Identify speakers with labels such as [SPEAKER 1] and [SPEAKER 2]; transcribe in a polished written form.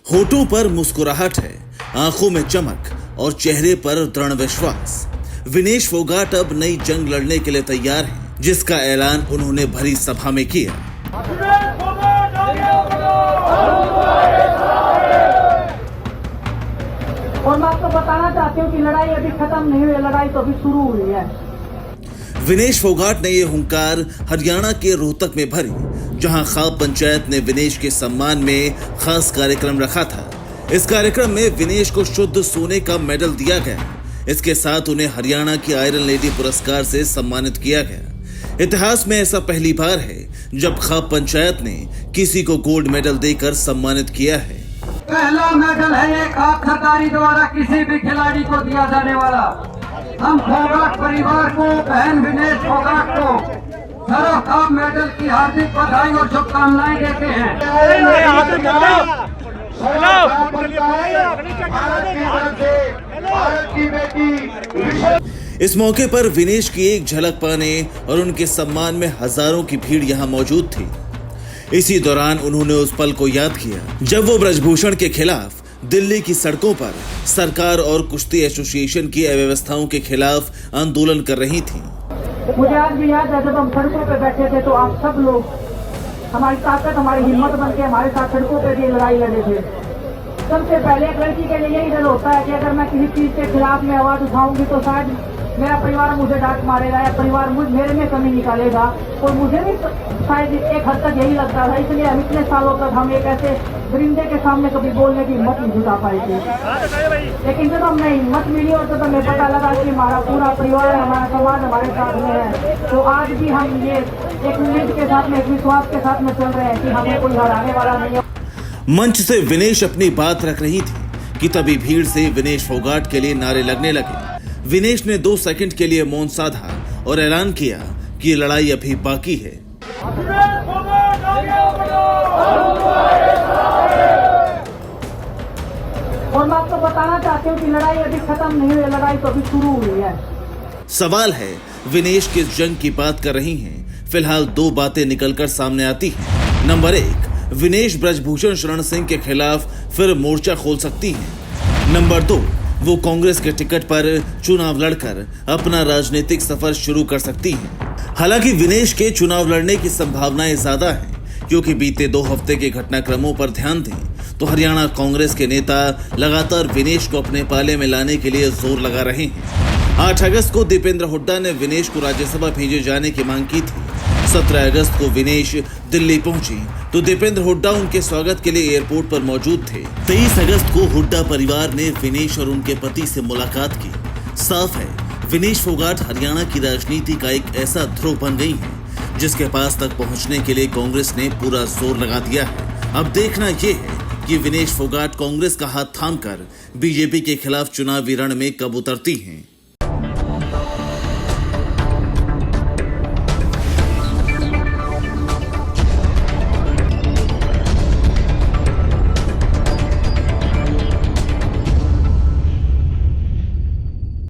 [SPEAKER 1] होठों पर मुस्कुराहट है, आंखों में चमक और चेहरे पर दृढ़ विश्वास। विनेश फोगाट अब नई जंग लड़ने के लिए तैयार हैं, जिसका ऐलान उन्होंने भरी सभा में किया।
[SPEAKER 2] और मैं आपको बताना चाहती हूँ कि लड़ाई अभी खत्म नहीं हुई, लड़ाई तो अभी शुरू हुई है।
[SPEAKER 1] विनेश फोगाट ने ये हुंकार हरियाणा के रोहतक में भरी, जहां खाप पंचायत ने विनेश के सम्मान में खास कार्यक्रम रखा था। इस कार्यक्रम में विनेश को शुद्ध सोने का मेडल दिया गया। इसके साथ उन्हें हरियाणा की आयरन लेडी पुरस्कार से सम्मानित किया गया। इतिहास में ऐसा पहली बार है जब खाप पंचायत ने किसी को गोल्ड मेडल देकर सम्मानित किया है।
[SPEAKER 3] पहला मेडल है ये खाप सरकारी द्वारा किसी भी खिलाड़ी को दिया जाने वाला। हम फोगाट परिवार को, बहन विनेश फोगाट को सरो खाप मेडल की हार्दिक बधाई और शुभकामनाएं देते हैं।
[SPEAKER 1] इस मौके पर विनेश की एक झलक पाने और उनके सम्मान में हजारों की भीड़ यहां मौजूद थी। इसी दौरान उन्होंने उस पल को याद किया जब वो ब्रजभूषण के खिलाफ दिल्ली की सड़कों पर सरकार और कुश्ती एसोसिएशन की अव्यवस्थाओं के खिलाफ आंदोलन कर रही थी।
[SPEAKER 2] मुझे आज भी याद है जब हम सड़कों पे बैठे थे तो आप सब लोग हमारी ताकत, हमारी हिम्मत बन के हमारे साथ सड़कों पे भी लड़ाई लड़े थे। सबसे पहले एक लड़की के लिए यही डर होता है कि अगर मैं किसी चीज के खिलाफ में आवाज उठाऊंगी तो शायद मेरा परिवार मुझे डांट मारेगा या परिवार मेरे में कमी निकालेगा। और मुझे भी शायद एक हद तक यही लगता था, इसलिए हम इतने सालों तक हम एक ऐसे परिंदे के सामने कभी बोलने की हिम्मत नहीं जुटा पाए थे। लेकिन जब हमें हिम्मत मिली और जब हमें पता लगा कि हमारा पूरा परिवार, हमारा समाज हमारे साथ में है, तो आज भी हम ये एक उम्मीद के साथ में, एक विश्वास के साथ में चल रहे हैं कि हमें कोई हराने वाला नहीं है।
[SPEAKER 1] मंच से विनेश अपनी बात रख रही थी कि तभी भीड़ से विनेश फोगाट के लिए नारे लगने लगे। विनेश ने 2 सेकंड के लिए मौन साधा और ऐलान किया कि ये लड़ाई अभी बाकी है।
[SPEAKER 2] और मैं आपको बताना चाहती हूँ कि लड़ाई अभी खत्म नहीं हुई, लड़ाई तो अभी शुरू हुई है।
[SPEAKER 1] सवाल है, विनेश किस जंग की बात कर रही हैं? फिलहाल 2 बातें निकलकर सामने आती हैं। नंबर 1, विनेश ब्रजभूषण शरण सिंह के खिलाफ फिर मोर्चा खोल सकती हैं। नंबर 2, वो कांग्रेस के टिकट पर चुनाव लड़कर अपना राजनीतिक सफर शुरू कर सकती हैं। हालांकि विनेश के चुनाव लड़ने की संभावनाएं ज्यादा हैं, क्योंकि बीते 2 हफ्ते के घटनाक्रमों पर ध्यान दें तो हरियाणा कांग्रेस के नेता लगातार विनेश को अपने पाले में लाने के लिए जोर लगा रहे हैं। 8 अगस्त को दीपेंद्र हुड्डा ने विनेश को राज्यसभा भेजे जाने की मांग की थी। 17 अगस्त को विनेश दिल्ली पहुंची तो दीपेंद्र हुड्डा उनके स्वागत के लिए एयरपोर्ट पर मौजूद थे। 23 अगस्त को हुड्डा परिवार ने विनेश और उनके पति से मुलाकात की। साफ है, विनेश फोगाट हरियाणा की राजनीति का एक ऐसा ध्रुव बन गई है जिसके पास तक पहुंचने के लिए कांग्रेस ने पूरा जोर लगा दिया है। अब देखना यह है कि विनेश फोगाट कांग्रेस का हाथ थामकर बीजेपी के खिलाफ चुनावी रण में कब उतरती हैं।